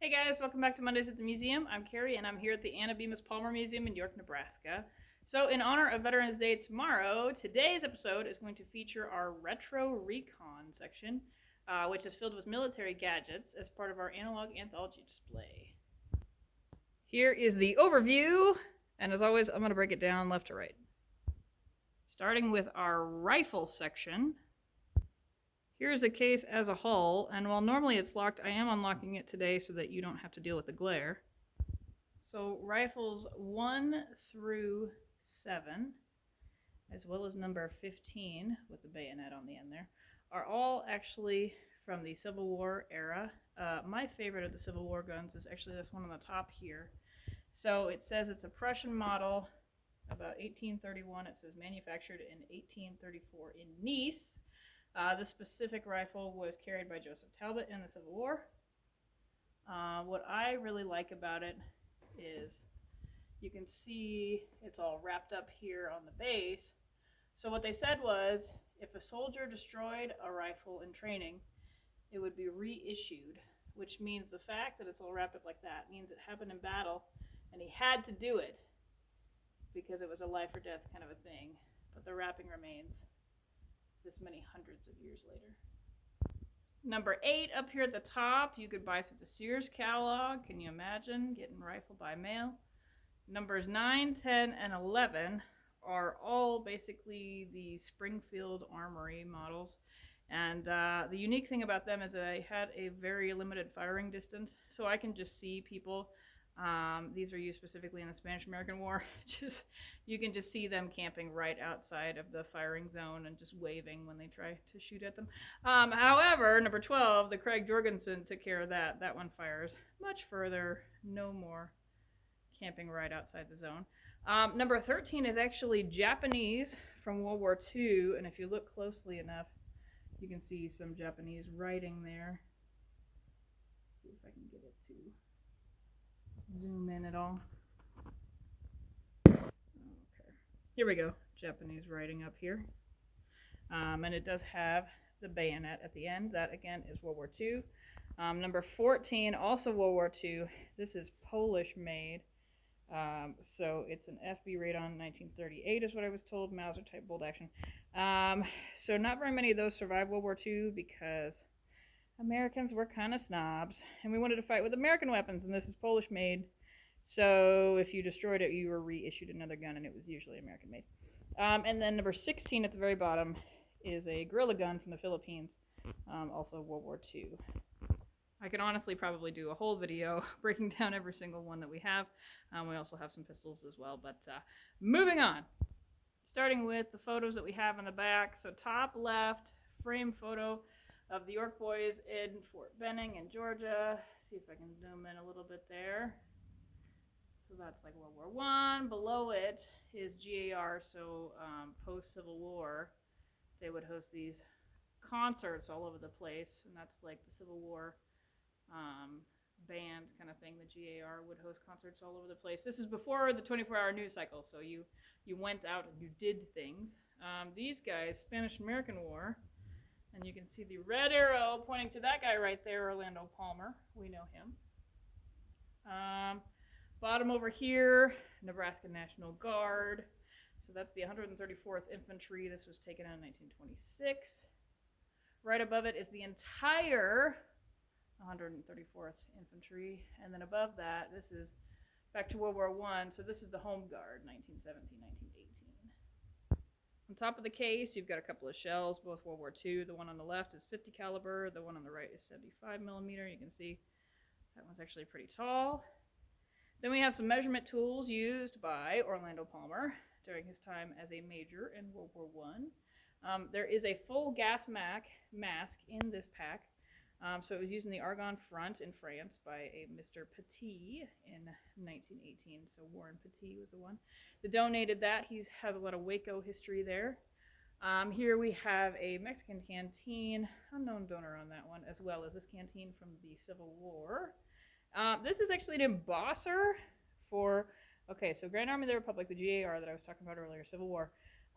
Hey guys, welcome back to Mondays at the Museum. I'm Carrie and I'm here at the Anna Bemis Palmer Museum in York, Nebraska. So in honor of Veterans Day tomorrow, today's episode is going to feature our Retro Recon section, which is filled with military gadgets as part of our Analog Anthology display. Here is the overview, and as always, I'm going to break it down left to right. Starting with our rifle section. Here's the case as a whole, and while normally it's locked, I am unlocking it today so that you don't have to deal with the glare. So rifles 1 through 7, as well as number 15 with the bayonet on the end there, are all actually from the Civil War era. My favorite of the Civil War guns is actually this one on the top here. So it says it's a Prussian model, about 1831. It says manufactured in 1834 in Nice. This specific rifle was carried by Joseph Talbot in the Civil War. What I really like about it is you can see it's all wrapped up here on the base. So what they said was if a soldier destroyed a rifle in training, it would be reissued, which means the fact that it's all wrapped up like that means it happened in battle and he had to do it because it was a life or death kind of a thing. But the wrapping remains this many hundreds of years later. Number 8 up here at the top, you could buy through the Sears catalog. Can you imagine getting a rifle by mail? Numbers 9, 10, and 11 are all basically the Springfield Armory models. And the unique thing about them is that I had a very limited firing distance, so I can just see people. These are used specifically in the Spanish-American War. You can just see them camping right outside of the firing zone and just waving when they try to shoot at them. However, number 12, the Craig Jorgensen took care of that. That one fires much further, no more camping right outside the zone. Number 13 is actually Japanese from World War II, and if you look closely enough, you can see some Japanese writing there. Let's see if I can get it to zoom in at all. Okay, here we go. Japanese writing up here. And it does have the bayonet at the end. That again is World War II. Number 14, also World War II. This is Polish made. So it's an FB Radon 1938 is what I was told. Mauser type bolt action. So not very many of those survived World War II because Americans were kind of snobs, and we wanted to fight with American weapons, and this is Polish made. So if you destroyed it, you were reissued another gun, and it was usually American made. And then number 16 at the very bottom is a guerrilla gun from the Philippines, also World War II. I could honestly probably do a whole video breaking down every single one that we have. We also have some pistols as well, but moving on. Starting with the photos that we have in the back. So top left, frame photo of the York boys in Fort Benning in Georgia. See if I can zoom in a little bit there. So that's like World War I. Below it is GAR, so post-Civil War, they would host these concerts all over the place, and that's like the Civil War band kind of thing. The GAR would host concerts all over the place. This is before the 24-hour news cycle, so you went out and you did things. These guys, Spanish-American War, and you can see the red arrow pointing to that guy right there, Orlando Palmer. We know him. Bottom over here, Nebraska National Guard. So that's the 134th Infantry. This was taken out in 1926. Right above it is the entire 134th Infantry. And then above that, this is back to World War I. So this is the Home Guard, 1917, 1918. On top of the case, you've got a couple of shells, both World War II. The one on the left is 50 caliber. The one on the right is 75 millimeter. You can see that one's actually pretty tall. Then we have some measurement tools used by Orlando Palmer during his time as a major in World War I. There is a full gas mask in this pack. So it was used in the Argonne Front in France by a Mr. Petit in 1918. So Warren Petit was the one that donated that. He has a lot of Waco history there. Here we have a Mexican canteen, unknown donor on that one, as well as this canteen from the Civil War. This is actually an embosser for, so Grand Army of the Republic, the GAR that I was talking about earlier, Civil War.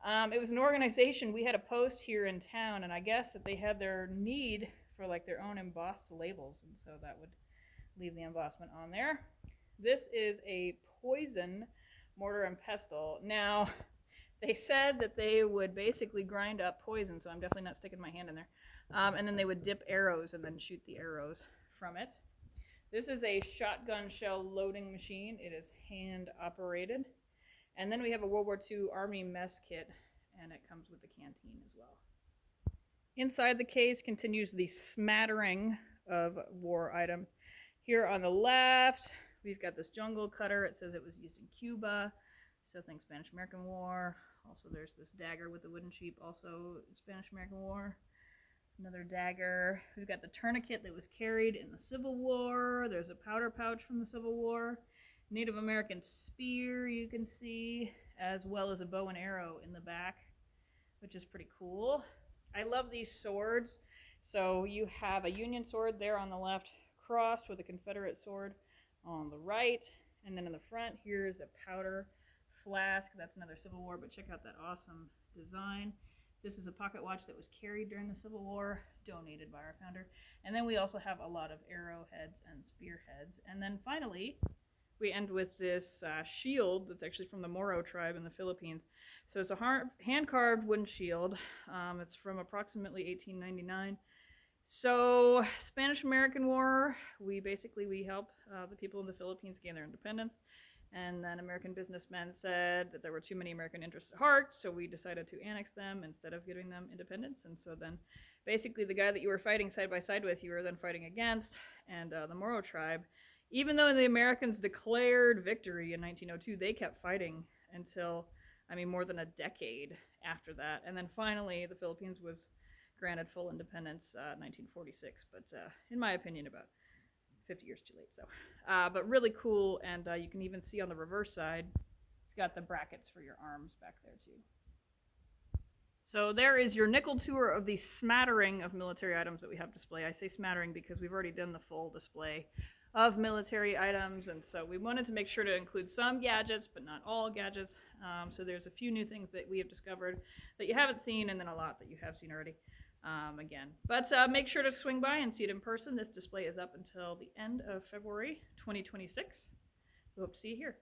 It was an organization. We had a post here in town, and I guess that they had their need for like their own embossed labels, and so that would leave the embossment on there. This is a poison mortar and pestle. Now, they said that they would basically grind up poison, so I'm definitely not sticking my hand in there. And then they would dip arrows and then shoot the arrows from it. This is a shotgun shell loading machine. It is hand operated. And then we have a World War II Army mess kit, and it comes with the canteen as well. Inside the case continues the smattering of war items. Here on the left, we've got this jungle cutter. It says it was used in Cuba, so think Spanish-American War. Also, there's this dagger with the wooden sheep, also Spanish-American War. Another dagger. We've got the tourniquet that was carried in the Civil War. There's a powder pouch from the Civil War. Native American spear you can see, as well as a bow and arrow in the back, which is pretty cool. I love these swords. So you have a Union sword there on the left, crossed with a Confederate sword on the right. And then in the front, here's a powder flask. That's another Civil War, but check out that awesome design. This is a pocket watch that was carried during the Civil War, donated by our founder. And then we also have a lot of arrowheads and spearheads. And then finally, we end with this shield that's actually from the Moro tribe in the Philippines. So it's a hand-carved wooden shield. It's from approximately 1899. So Spanish-American War, we help the people in the Philippines gain their independence. And then American businessmen said that there were too many American interests at heart, so we decided to annex them instead of giving them independence. And so then basically the guy that you were fighting side by side with, you were then fighting against, and the Moro tribe, even though the Americans declared victory in 1902, they kept fighting until, more than a decade after that. And then finally, the Philippines was granted full independence 1946, but in my opinion, about 50 years too late. So, but really cool, and you can even see on the reverse side, it's got the brackets for your arms back there too. So there is your nickel tour of the smattering of military items that we have display. I say smattering because we've already done the full display of military items, and so we wanted to make sure to include some gadgets, but not all gadgets. So there's a few new things that we have discovered that you haven't seen, and then a lot that you have seen already. Again, but make sure to swing by and see it in person. This display is up until the end of February 2026. We hope to see you here.